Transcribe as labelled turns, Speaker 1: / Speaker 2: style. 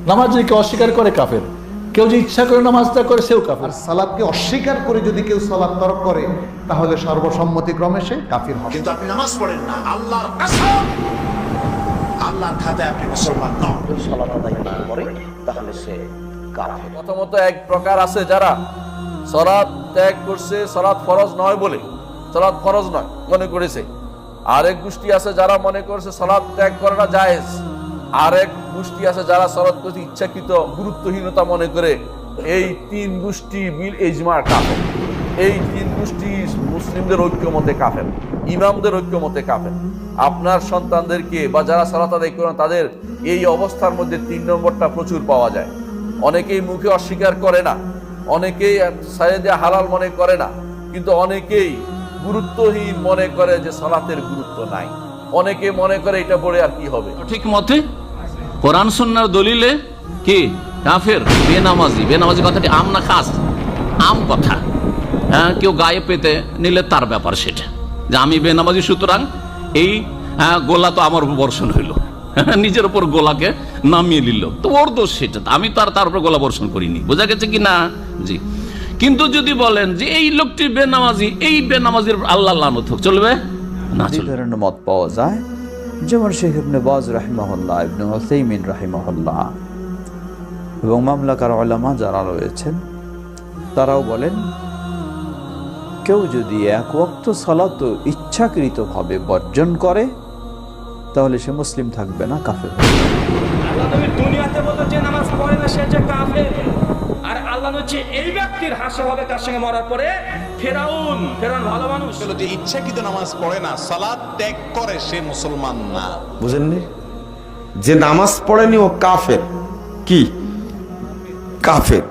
Speaker 1: নামাজ যদি কেউ অস্বীকার করে কাফের, কেউ যে ইচ্ছা করে নামাজটা করে সেও কাফের।
Speaker 2: আর সালাতকে অস্বীকার করে যদি কেউ সালাত তরক করে তাহলে সর্বসম্মতিক্রমে সে কাফির হবে।
Speaker 3: কিন্তু আপনি নামাজ পড়েন না, আল্লাহর কসম, আল্লাহর খাতায় আপনি মুসলমান নন।
Speaker 4: সালাত আদায় না করে তাহলে সে কাফের।
Speaker 5: প্রথমত এক প্রকার আছে যারা সালাত ত্যাগ করছে সালাত ফরজ নয় বলে, সালাত ফরজ নয় মনে করেছে। আরেক গোষ্ঠী আছে যারা মনে করছে সালাত ত্যাগ করাটা জায়েজ। আরেক গোষ্ঠী আছে যারা সালাত করতে ইচ্ছাকৃত গুরুত্বহীনতা মনে করে। এই তিন গোষ্ঠী বিল ইজমা কাফের। এই তিন গোষ্ঠী মুসলিমদের ঐক্যমতে কাফের, ইমামদের ঐক্যমতে কাফের। আপনার সন্তানদেরকে বা যারা সালাত আদায় করেন তাদের এই অবস্থার মধ্যে 3 নম্বরটা প্রচুর পাওয়া যায়। অনেকেই মুখে অস্বীকার করে না, অনেকেই সাইয়েদে হালাল মনে করে না, কিন্তু অনেকেই গুরুত্বহীন মনে করে যে সালাতের গুরুত্ব নাই। অনেকে মনে করে এটা পড়ে আর কি হবে।
Speaker 6: ঠিক মতে কোরআন সুন্নাহর দলিলে কি কাফের বেনামাজি। বেনামাজি কথাটি আম না খাস? আম কথা। হ্যাঁ, কেউ গায়ে পেতে নিলে তার ব্যাপার সেটা, যে আমি বেনামাজি সুতরাং এই গোলা তো আমার উপর বর্ষণ হইল, নিজের উপর গোলাকে নামিয়ে নিল, তো ওর দোষ সেটা, আমি তার উপর গোলা বর্ষণ করিনি। বোঝা গেছে কি না? জি। কিন্তু যদি বলেন যে এই লোকটি বেনামাজি, এই বেনামাজির আল্লাহ লানত হোক, চলবে না?
Speaker 7: দুই ধরনের মত পাওয়া যায়, যেমন শেখ ইবনে বাজ রাহিমাহুল্লাহ, ইবনে উসাইমিন রাহিমাহুল্লাহ এবং মামলাকার উলামা যারা রয়েছেন তারাও বলেন কেউ যদি এক ওয়াক্ত সালাত ইচ্ছাকৃতভাবে বর্জন করে তাহলে সে মুসলিম থাকবে না, কাফের।
Speaker 8: আল্লাহ নবী দুনিয়াতে বলতো যে নামাজ পড়ে না সে যে কাফের, আর আল্লাহ হচ্ছে এই ব্যক্তির হাসর হবে তার সঙ্গে মরার পরে। ফেরাউন ভালো মানুষ,
Speaker 9: যে ইচ্ছাকৃত নামাজ পড়ে না, সালাত ত্যাগ করে, সে মুসলমান না।
Speaker 10: বুঝেননি? যে নামাজ পড়েনি ও কাফের। কি কাফের?